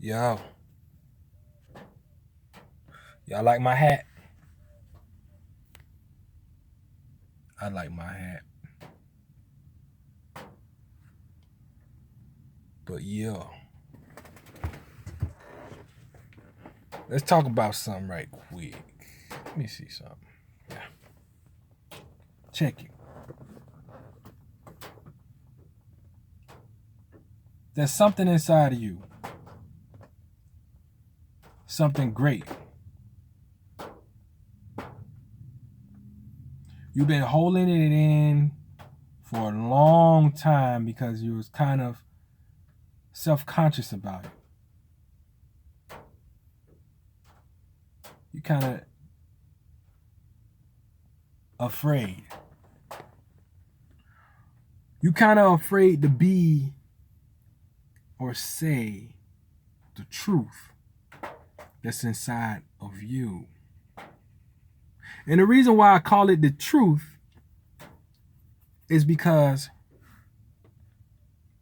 Yo, y'all like my hat? I like my hat. But yeah, let's talk about something right quick. Let me see something. Yeah. Check it. There's something inside of you. Something great. You've been holding it in for a long time because you was kind of self-conscious about it. You kind of afraid. You kind of afraid to be or say the truth that's inside of you. And the reason why I call it the truth is because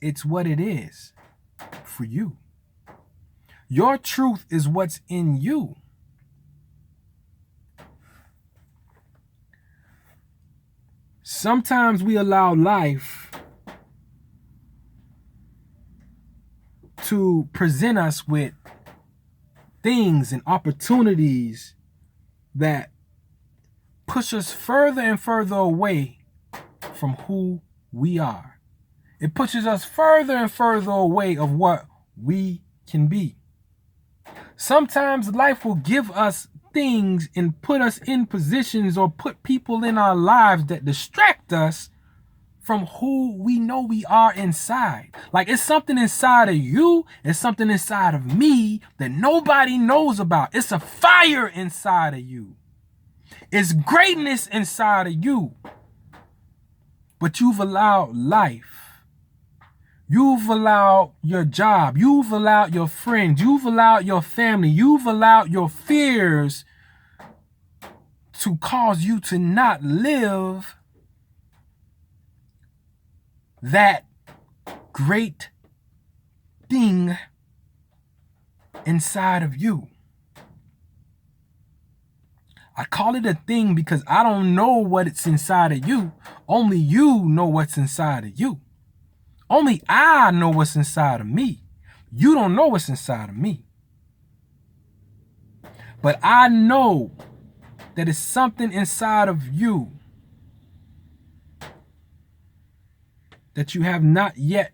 it's what it is for you. Your truth is what's in you. Sometimes we allow life to present us with things and opportunities that push us further and further away from who we are. It pushes us further and further away of what we can be. Sometimes life will give us things and put us in positions or put people in our lives that distract us from who we know we are inside. Like it's something inside of you, it's something inside of me that nobody knows about. It's a fire inside of you. It's greatness inside of you. But you've allowed life. You've allowed your job. You've allowed your friends. You've allowed your family. You've allowed your fears to cause you to not live that great thing inside of you. I call it a thing because I don't know what's inside of you. Only you know what's inside of you. Only I know what's inside of me. You don't know what's inside of me. But I know that it's something inside of you that you have not yet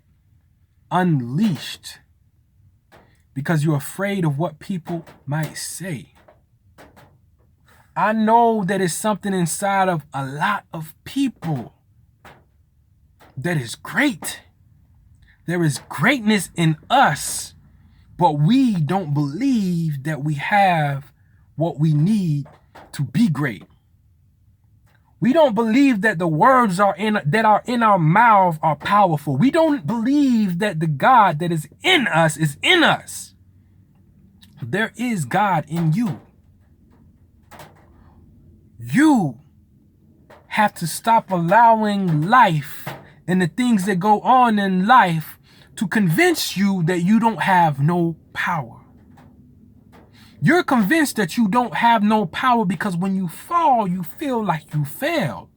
unleashed because you're afraid of what people might say. I know that it's something inside of a lot of people that is great. There is greatness in us, but we don't believe that we have what we need to be great. We don't believe that the words that are in our mouth are powerful. We don't believe that the God that is in us is in us. There is God in you. You have to stop allowing life and the things that go on in life to convince you that you don't have no power. You're convinced that you don't have no power because when you fall, you feel like you failed.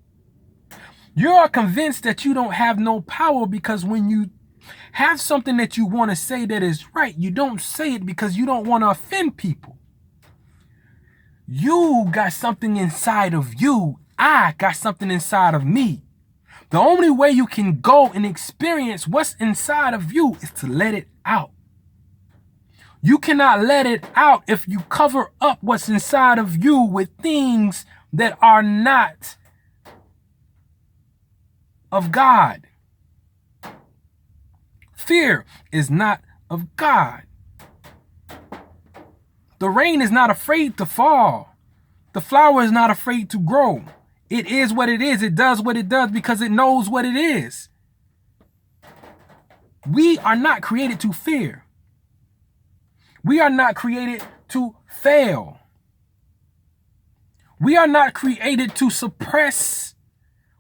You're convinced that you don't have no power because when you have something that you want to say that is right, you don't say it because you don't want to offend people. You got something inside of you. I got something inside of me. The only way you can go and experience what's inside of you is to let it out. You cannot let it out if you cover up what's inside of you with things that are not of God. Fear is not of God. The rain is not afraid to fall. The flower is not afraid to grow. It is what it is. It does what it does because it knows what it is. We are not created to fear. We are not created to fail. We are not created to suppress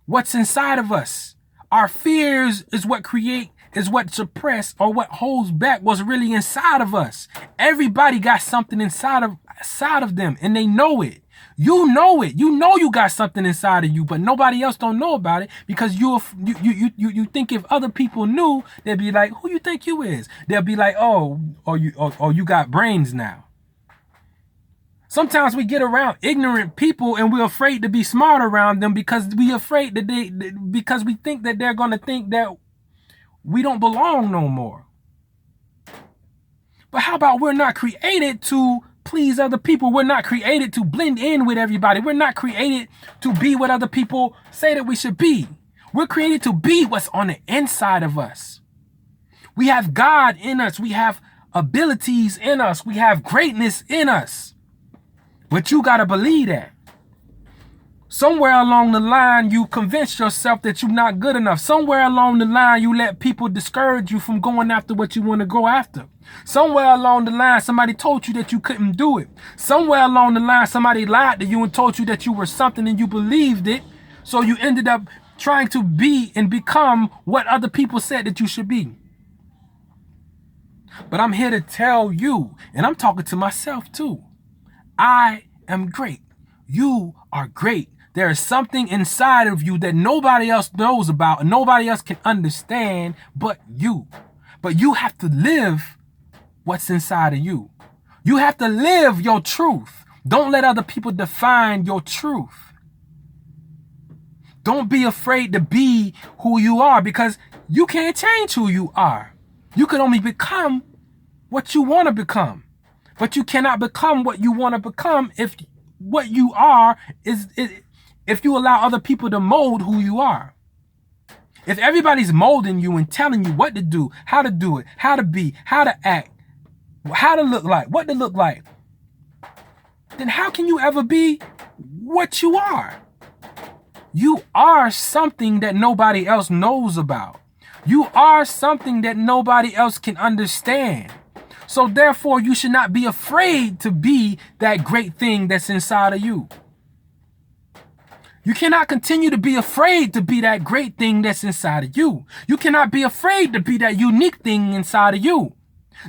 what's inside of us. Our fears is what suppress or what holds back what's really inside of us. Everybody got something inside of them, and they know it. You know it. You know you got something inside of you, but nobody else don't know about it because you think if other people knew, they'd be like, "Who you think you is?" They'll be like, "Oh, you got brains now." Sometimes we get around ignorant people and we're afraid to be smart around them because we're afraid because we think that they're going to think that we don't belong no more. But how about we're not created to please other people? We're not created to blend in with everybody. We're not created to be what other people say that we should be. We're created to be what's on the inside of us. We have God in us. We have abilities in us. We have greatness in us. But you got to believe that. Somewhere along the line, you convince yourself that you're not good enough. Somewhere along the line, you let people discourage you from going after what you want to go after. Somewhere along the line, somebody told you that you couldn't do it. Somewhere along the line, somebody lied to you and told you that you were something and you believed it. So you ended up trying to be and become what other people said that you should be. But I'm here to tell you, and I'm talking to myself too, I am great. You are great. There is something inside of you that nobody else knows about and nobody else can understand but you. But you have to live what's inside of you. You have to live your truth. Don't let other people define your truth. Don't be afraid to be who you are because you can't change who you are. You can only become what you want to become. But you cannot become what you want to become if what you are if you allow other people to mold who you are. If everybody's molding you and telling you what to do it, how to be, how to act, how to look like, what to look like, then how can you ever be what you are? You are something that nobody else knows about. You are something that nobody else can understand. So therefore, you should not be afraid to be that great thing that's inside of you. You cannot continue to be afraid to be that great thing that's inside of you. You cannot be afraid to be that unique thing inside of you.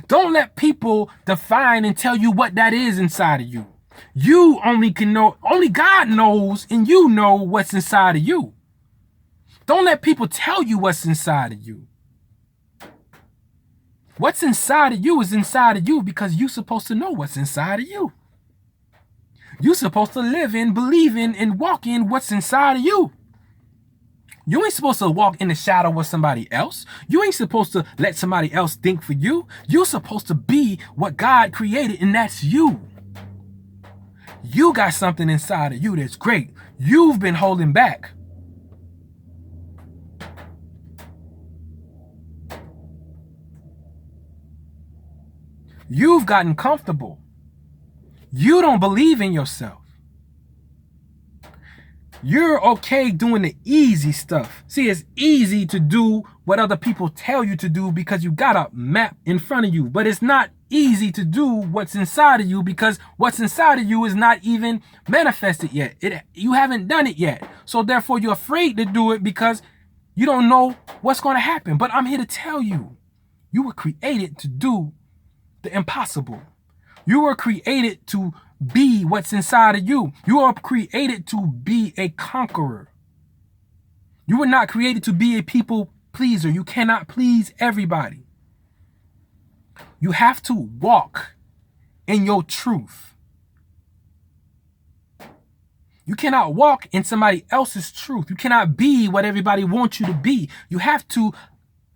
Don't let people define and tell you what that is inside of you. You only can know, only God knows, and you know what's inside of you. Don't let people tell you what's inside of you. What's inside of you is inside of you because you're supposed to know what's inside of you. You're supposed to live in, believe in, and walk in what's inside of you. You ain't supposed to walk in the shadow of somebody else. You ain't supposed to let somebody else think for you. You're supposed to be what God created, and that's you. You got something inside of you that's great. You've been holding back. You've gotten comfortable. You don't believe in yourself. You're okay doing the easy stuff. See, it's easy to do what other people tell you to do because you got a map in front of you. But it's not easy to do what's inside of you because what's inside of you is not even manifested yet. You haven't done it yet. So therefore, you're afraid to do it because you don't know what's going to happen. But I'm here to tell you, you were created to do the impossible. You were created to be what's inside of you. You are created to be a conqueror. You were not created to be a people pleaser. You cannot please everybody. You have to walk in your truth. You cannot walk in somebody else's truth. You cannot be what everybody wants you to be. You have to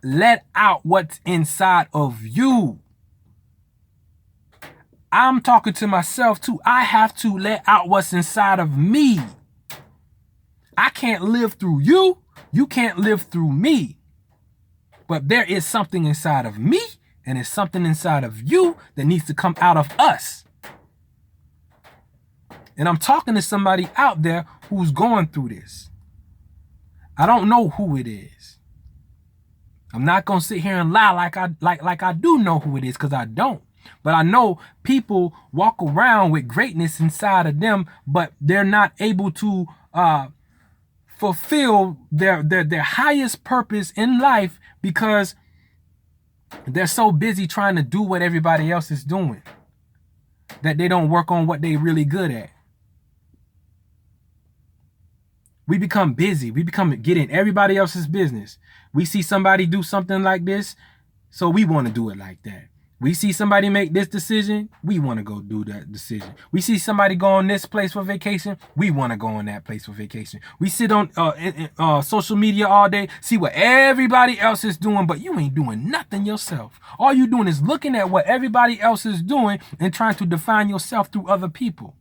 let out what's inside of you. I'm talking to myself too. I have to let out what's inside of me. I can't live through you. You can't live through me. But there is something inside of me and there's something inside of you that needs to come out of us. And I'm talking to somebody out there who's going through this. I don't know who it is. I'm not going to sit here and lie like I do know who it is, because I don't. But I know people walk around with greatness inside of them, but they're not able to fulfill their highest purpose in life because They're so busy trying to do what everybody else is doing that they don't work on what they're really good at. We become busy. We become getting everybody else's business. We see somebody do something like this, so we want to do it like that. We see somebody make this decision, we want to go do that decision. We see somebody go on this place for vacation, we want to go on that place for vacation. We sit on social media all day, see what everybody else is doing, but you ain't doing nothing yourself. All you doing is looking at what everybody else is doing and trying to define yourself through other people.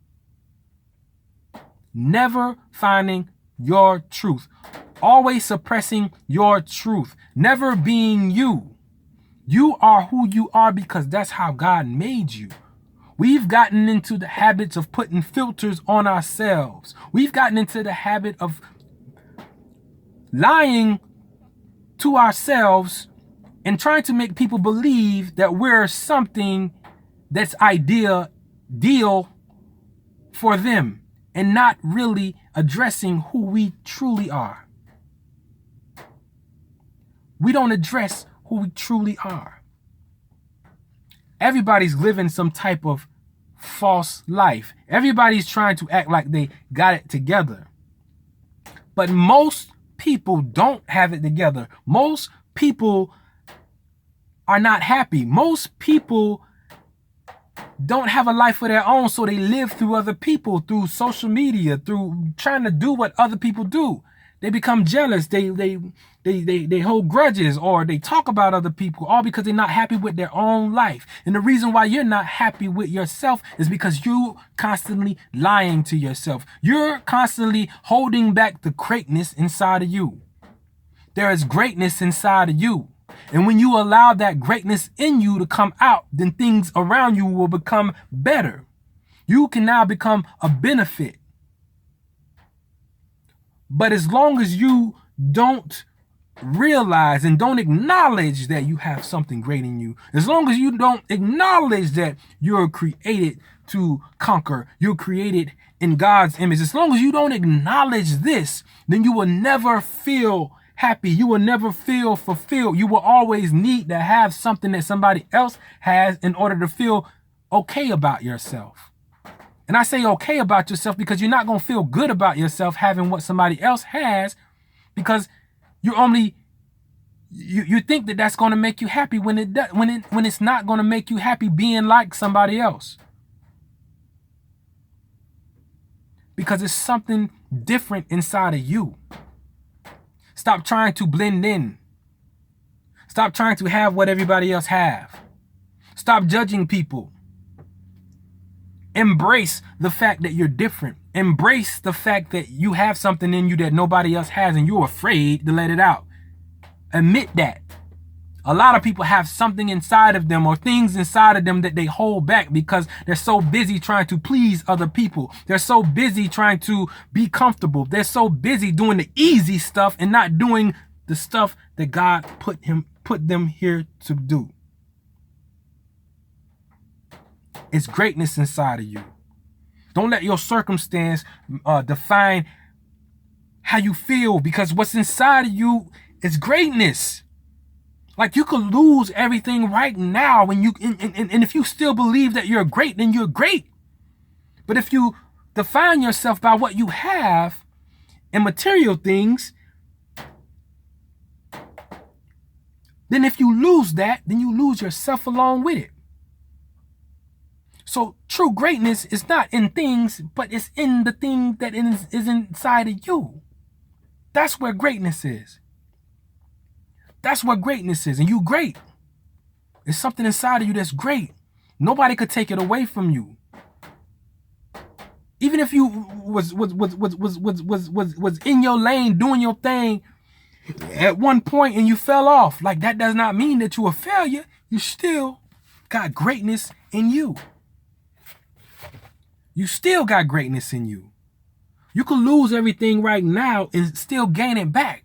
Never finding your truth. Always suppressing your truth. Never being you. You are who you are because that's how God made you. We've gotten into the habits of putting filters on ourselves. We've gotten into the habit of lying to ourselves and trying to make people believe that we're something that's ideal for them and not really addressing who we truly are. We don't address who we truly are. Everybody's living some type of false life. Everybody's trying to act like they got it together. But most people don't have it together. Most people are not happy. Most people don't have a life of their own, so they live through other people, through social media, through trying to do what other people do. They become jealous. They hold grudges, or they talk about other people, all because they're not happy with their own life. And the reason why you're not happy with yourself is because you're constantly lying to yourself. You're constantly holding back the greatness inside of you. There is greatness inside of you. And when you allow that greatness in you to come out, then things around you will become better. You can now become a benefit. But as long as you don't realize and don't acknowledge that you have something great in you, as long as you don't acknowledge that you're created to conquer, you're created in God's image, as long as you don't acknowledge this, then you will never feel happy. You will never feel fulfilled. You will always need to have something that somebody else has in order to feel okay about yourself. And I say okay about yourself because you're not going to feel good about yourself having what somebody else has, because you think that that's going to make you happy when it's not going to make you happy being like somebody else. Because it's something different inside of you. Stop trying to blend in. Stop trying to have what everybody else have. Stop judging people. Embrace the fact that you're different. Embrace the fact that you have something in you that nobody else has and you're afraid to let it out. Admit that. A lot of people have something inside of them or things inside of them that they hold back because they're so busy trying to please other people. They're so busy trying to be comfortable. They're so busy doing the easy stuff and not doing the stuff that God put them here to do. It's greatness inside of you. Don't let your circumstance define how you feel, because what's inside of you is greatness. Like, you could lose everything right now and if you still believe that you're great, then you're great. But if you define yourself by what you have and material things, then if you lose that, then you lose yourself along with it. So true greatness is not in things, but it's in the thing that is inside of you. That's where greatness is. That's what greatness is. And you great. It's something inside of you that's great. Nobody could take it away from you. Even if you was in your lane doing your thing at one point and you fell off, like, that does not mean that you're a failure. You still got greatness in you. You still got greatness in you. You could lose everything right now and still gain it back.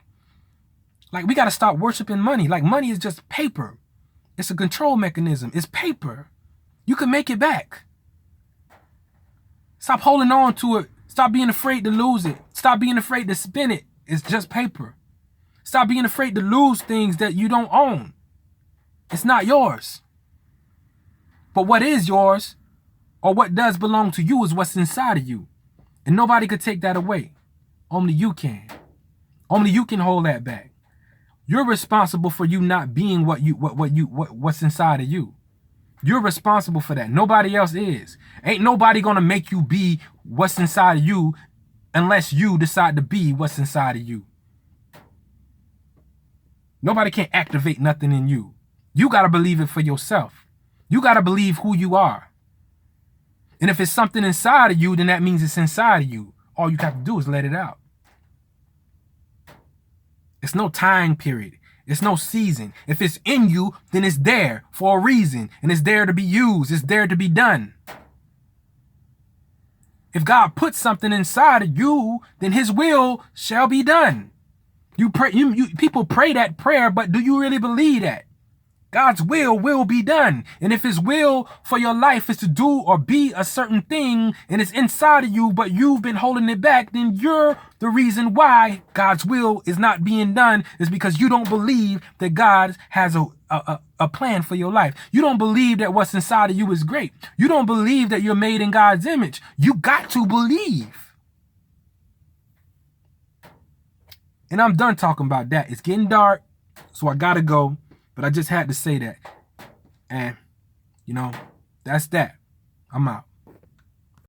Like, we got to stop worshiping money. Like, money is just paper. It's a control mechanism. It's paper. You can make it back. Stop holding on to it. Stop being afraid to lose it. Stop being afraid to spend it. It's just paper. Stop being afraid to lose things that you don't own. It's not yours. But what is yours, or what does belong to you, is what's inside of you. And nobody could take that away. Only you can. Only you can hold that back. You're responsible for you not being what's inside of you. You're responsible for that. Nobody else is. Ain't nobody gonna make you be what's inside of you unless you decide to be what's inside of you. Nobody can activate nothing in you. You gotta believe it for yourself. You gotta believe who you are. And if it's something inside of you, then that means it's inside of you. All you have to do is let it out. It's no time period. It's no season. If it's in you, then it's there for a reason. And it's there to be used. It's there to be done. If God puts something inside of you, then his will shall be done. You pray, people pray that prayer, but do you really believe that? God's will be done. And if his will for your life is to do or be a certain thing and it's inside of you, but you've been holding it back, then you're the reason why God's will is not being done, is because you don't believe that God has a plan for your life. You don't believe that what's inside of you is great. You don't believe that you're made in God's image. You got to believe. And I'm done talking about that. It's getting dark, so I gotta go. But I just had to say that. And, that's that. I'm out.